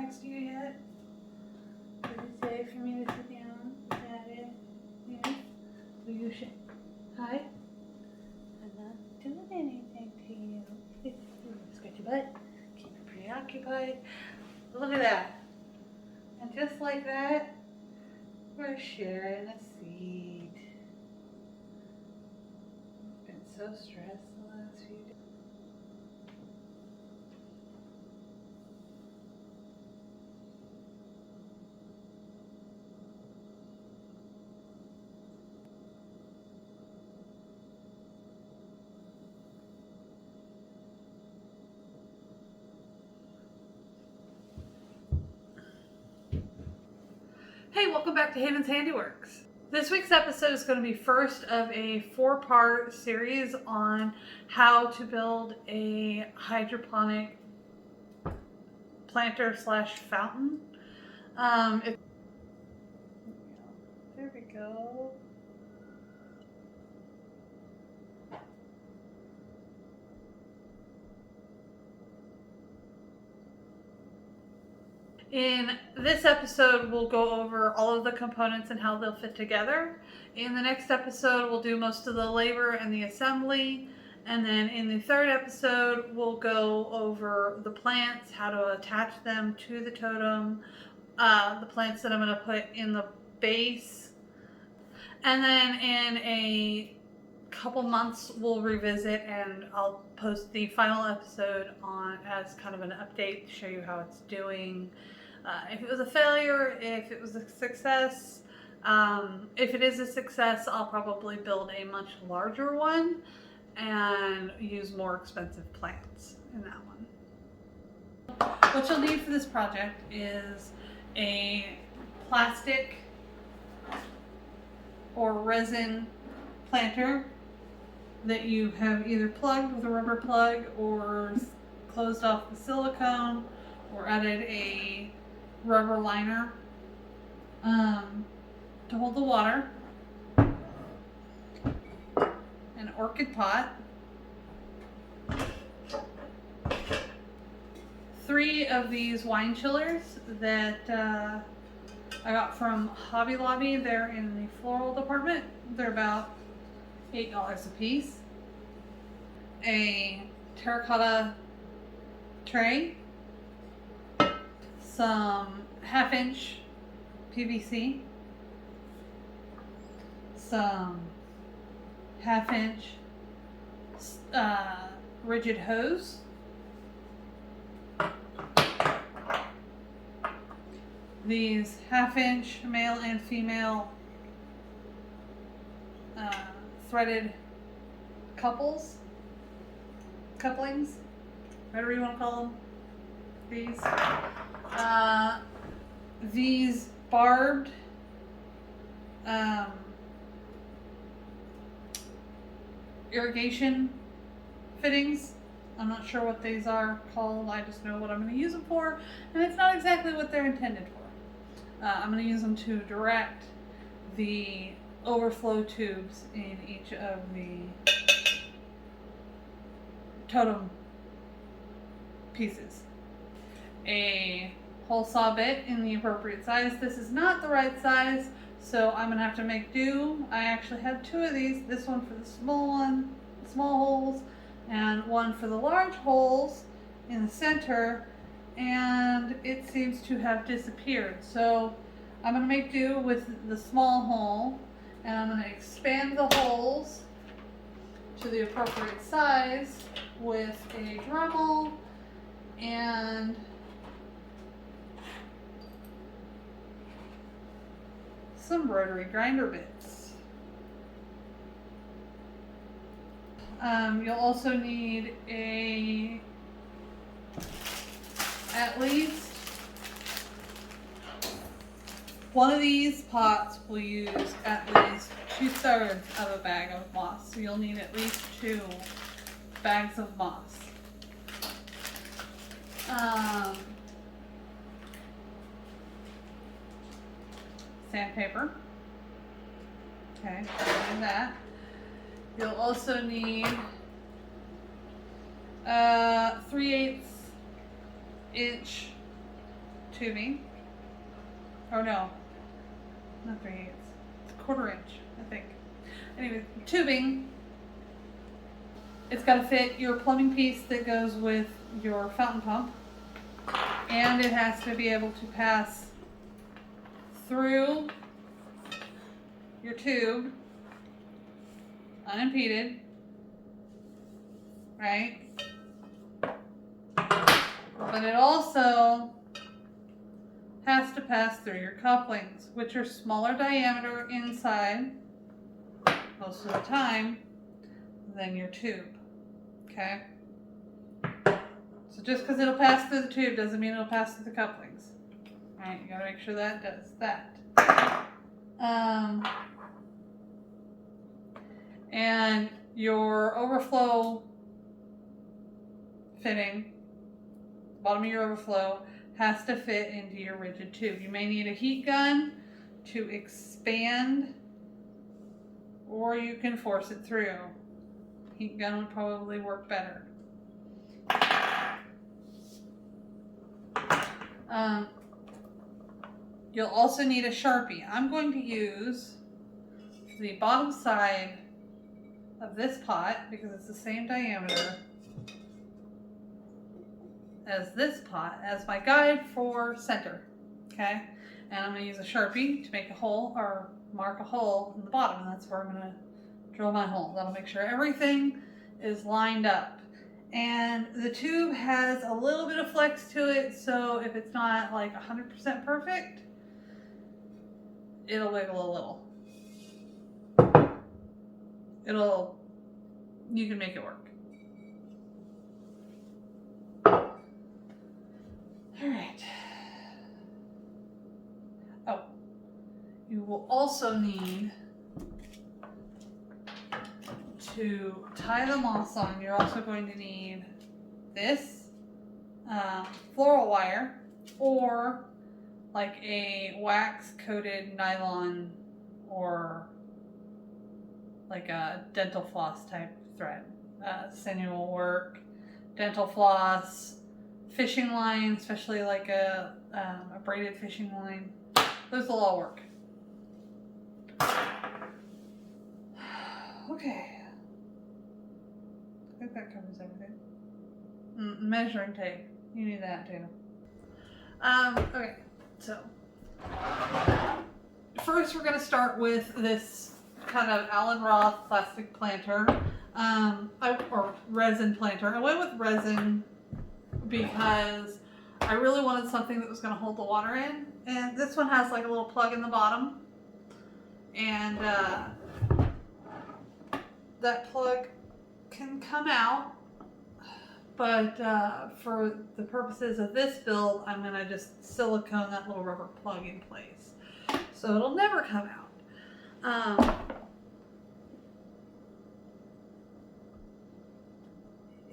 next to you yet? Does it say for me to sit down? Is that it? Yes? Will you hi? I'm not doing anything to you. Scratch your butt. Keep you preoccupied. Look at that. And just like that, we're sharing a seat. Been so stressed the last few days. Hey, welcome back to Haven's Handiworks. This week's episode is going to be first of a 4-part series on how to build a hydroponic planter slash fountain. There we go. In this episode, we'll go over all of the components and how they'll fit together. In the next episode, we'll do most of the labor and the assembly. And then in the third episode, we'll go over the plants, how to attach them to the totem, the plants that I'm going to put in the base. And then in a couple months, we'll revisit and I'll post the final episode on as kind of an update to show you how it's doing. If it was a failure, if it was a success. If it is a success, I'll probably build a much larger one and use more expensive plants in that one. What you'll need for this project is a plastic or resin planter that you have either plugged with a rubber plug or closed off the silicone or added a rubber liner to hold the water, an orchid pot, 3 of these wine chillers that I got from Hobby Lobby. They're in the floral department. They're about $8 a piece. A terracotta tray, some 1/2-inch PVC, some 1/2-inch rigid hose, these 1/2-inch male and female threaded couplings, whatever you want to call them. These barbed irrigation fittings. I'm not sure what these are called. I just know what I'm going to use them for, and it's not exactly what they're intended for. I'm going to use them to direct the overflow tubes in each of the totem pieces. A hole saw bit in the appropriate size. This is not the right size, so I'm gonna have to make do. I actually had 2 of these, this one for the small holes, and one for the large holes in the center, and it seems to have disappeared. So I'm gonna make do with the small hole, and I'm gonna expand the holes to the appropriate size with a Dremel and some rotary grinder bits. You'll also need at least one of these pots will use at least 2/3 of a bag of moss. So you'll need at least 2 bags of moss. Sandpaper. Okay, and that. You'll also need 3/8 inch tubing. Oh no, not 3/8. It's 1/4 inch, I think. Anyway, tubing. It's got to fit your plumbing piece that goes with your fountain pump, and it has to be able to pass through your tube unimpeded, right? But it also has to pass through your couplings, which are smaller diameter inside most of the time than your tube. Okay? So just because it'll pass through the tube doesn't mean it'll pass through the couplings. Alright, you gotta make sure that does that. And your overflow fitting, bottom of your overflow, has to fit into your rigid tube. You may need a heat gun to expand, or you can force it through. Heat gun would probably work better. You'll also need a Sharpie. I'm going to use the bottom side of this pot because it's the same diameter as this pot as my guide for center. Okay? And I'm going to use a Sharpie to make a hole or mark a hole in the bottom, and that's where I'm going to drill my hole. That'll make sure everything is lined up. And the tube has a little bit of flex to it, so if it's not like 100% perfect, it'll wiggle a little. You can make it work. Alright. Oh, you will also need to tie the moss on. You're also going to need this floral wire, or like a wax coated nylon, or like a dental floss type thread. Sinew will work. Dental floss, fishing line, especially like a braided fishing line. Those will all work. Okay. I think that covers everything. Measuring tape. You need that too. Okay, so first we're going to start with this kind of Allen Roth plastic planter, or resin planter. I went with resin because I really wanted something that was going to hold the water in, and this one has like a little plug in the bottom, and that plug can come out, but for the purposes of this build, I'm going to just silicone that little rubber plug in place, so it'll never come out.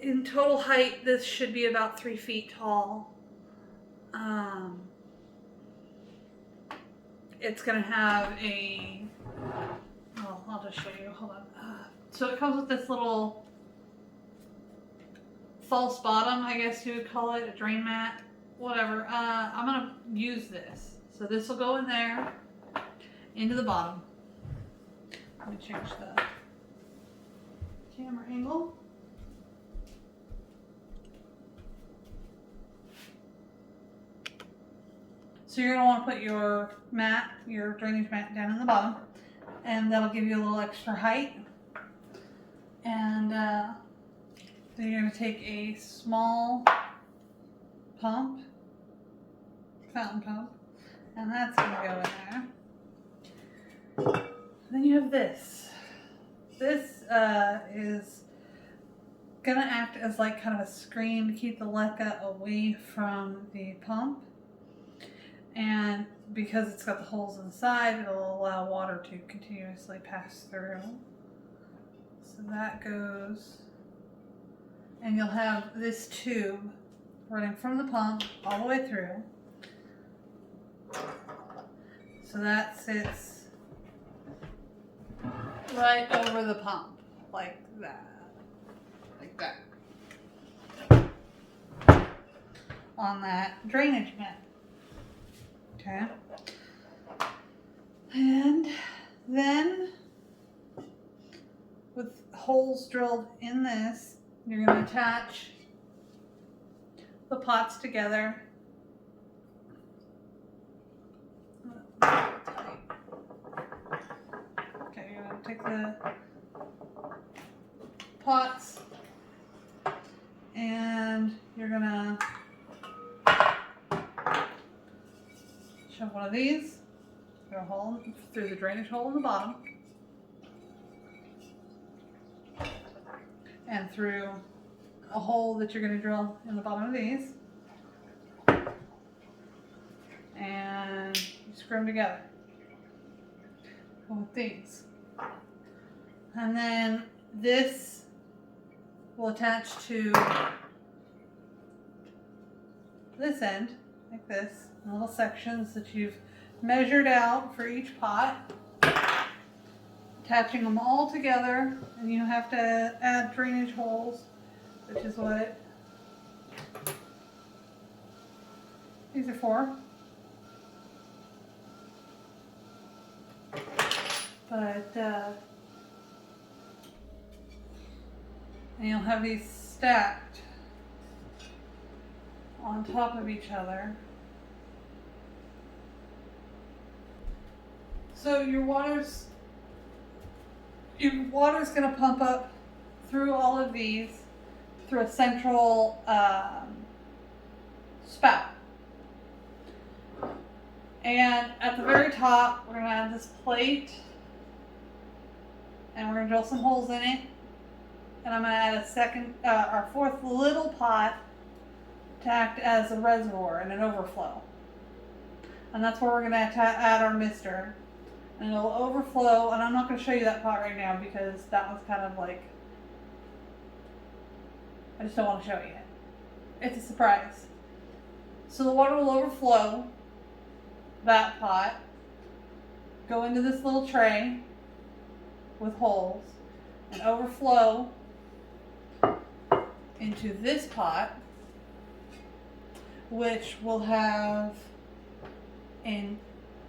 In total height, this should be about 3 feet tall. It's going to have a, well, I'll just show you, hold on. So it comes with this little false bottom, I guess you would call it, a drain mat, whatever. I'm going to use this. So this will go in there, into the bottom. Let me change the camera angle. So you're going to want to put your mat, your drainage mat, down in the bottom, and that'll give you a little extra height. And then you're going to take a small pump, fountain pump, and that's going to go in there. Then you have this. This is going to act as like kind of a screen to keep the LECA away from the pump. And because it's got the holes in the side, it'll allow water to continuously pass through. So that goes, and you'll have this tube running from the pump all the way through. So that sits right over the pump, like that. Like that. On that drainage mat. Okay. And then with holes drilled in this, you're going to attach the pots together. Okay, you're going to take the pots and you're going to shove one of these through a hole, through the drainage hole in the bottom, and through a hole that you're going to drill in the bottom of these, and you screw them together with these. And then this will attach to this end, like this, in little sections that you've measured out for each pot, attaching them all together, and you have to add drainage holes, which is what these are for. But and you'll have these stacked on top of each other. So your water's going to pump up through all of these through a central spout. And at the very top, we're going to add this plate, and we're going to drill some holes in it. And I'm going to add a second, our fourth little pot to act as a reservoir and an overflow. And that's where we're going to add our mister. And it'll overflow, and I'm not going to show you that pot right now because that one's kind of like, I just don't want to show you it. It's a surprise. So the water will overflow that pot, go into this little tray with holes, and overflow into this pot, which will have an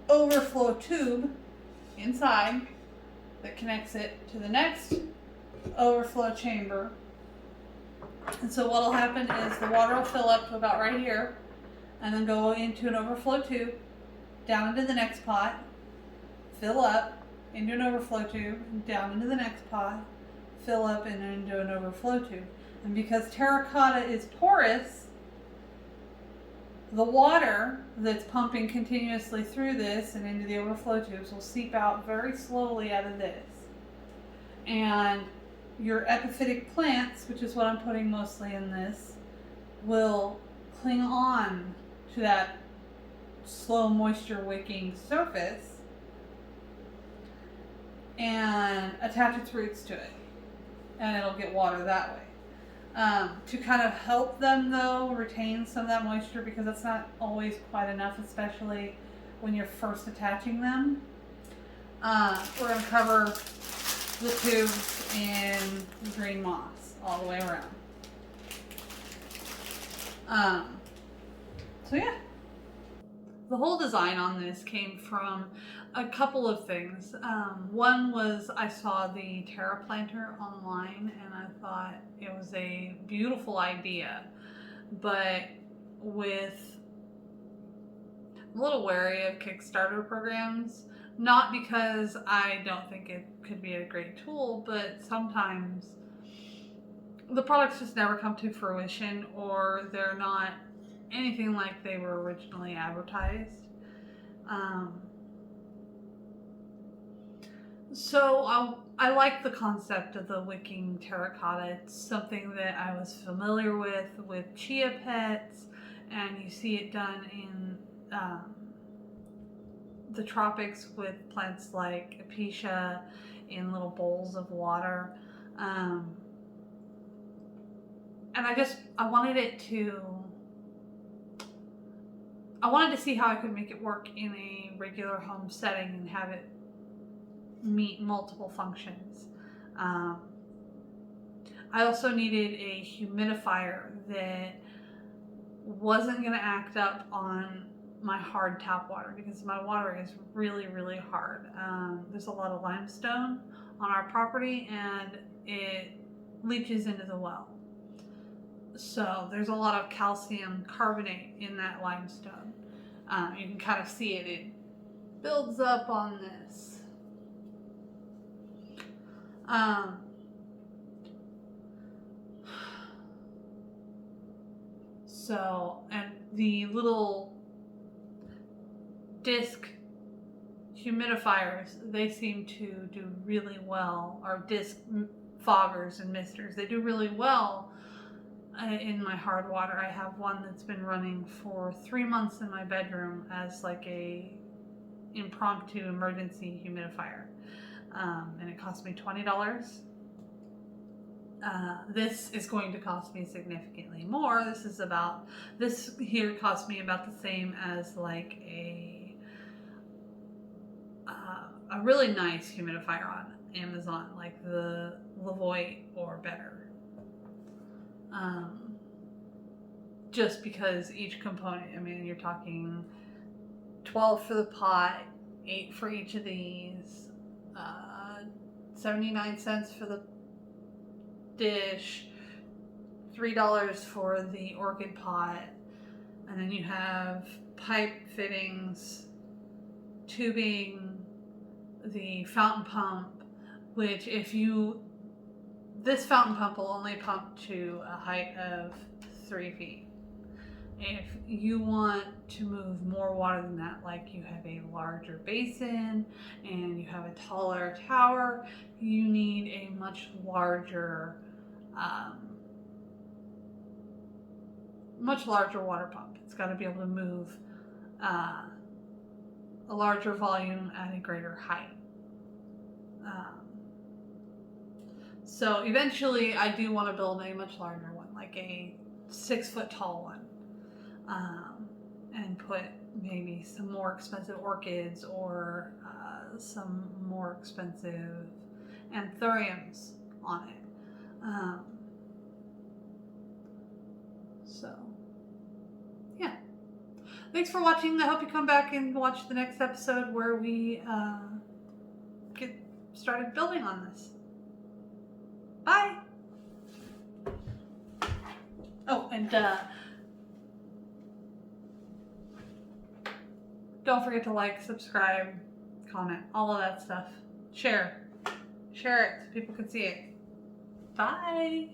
overflow tube inside that connects it to the next overflow chamber. And so what will happen is the water will fill up to about right here and then go into an overflow tube, down into the next pot, fill up into an overflow tube, down into the next pot, fill up and into an overflow tube. And because terracotta is porous, the water that's pumping continuously through this and into the overflow tubes will seep out very slowly out of this. And your epiphytic plants, which is what I'm putting mostly in this, will cling on to that slow moisture wicking surface and attach its roots to it, and it'll get water that way. To kind of help them though retain some of that moisture, because that's not always quite enough, especially when you're first attaching them. We're going to cover the tubes in green moss all the way around. So yeah. The whole design on this came from a couple of things. One was I saw the Terra planter online and I thought it was a beautiful idea, but I'm a little wary of Kickstarter programs, not because I don't think it could be a great tool, but sometimes the products just never come to fruition, or they're not anything like they were originally advertised. So I like the concept of the wicking terracotta. It's something that I was familiar with Chia Pets, and you see it done in the tropics with plants like Epiphyts in little bowls of water. And I wanted to see how I could make it work in a regular home setting and have it meet multiple functions. I also needed a humidifier that wasn't going to act up on my hard tap water because my water is really, really hard. There's a lot of limestone on our property and it leaches into the well. So there's a lot of calcium carbonate in that limestone. You can kind of see it. It builds up on this. So, and the little disc humidifiers, they seem to do really well, or disc foggers and misters, they do really well in my hard water. I have one that's been running for 3 months in my bedroom as like a impromptu emergency humidifier, and it cost me $20. This is going to cost me significantly more. This here cost me about the same as like a really nice humidifier on Amazon, like the Lavoie or better. Just because each component, I mean, you're talking 12 for the pot, 8 for each of these, 79 cents for the dish, $3 for the orchid pot, and then you have pipe fittings, tubing, the fountain pump, which this fountain pump will only pump to a height of 3 feet. If you want to move more water than that, like you have a larger basin and you have a taller tower, you need a much larger water pump. It's got to be able to move a larger volume at a greater height. So eventually I do want to build a much larger one, like a 6 foot tall one, and put maybe some more expensive orchids or some more expensive anthuriums on it. So yeah, thanks for watching. I hope you come back and watch the next episode where we get started building on this. Bye. Oh, and don't forget to like, subscribe, comment, all of that stuff. Share it so people can see it. Bye.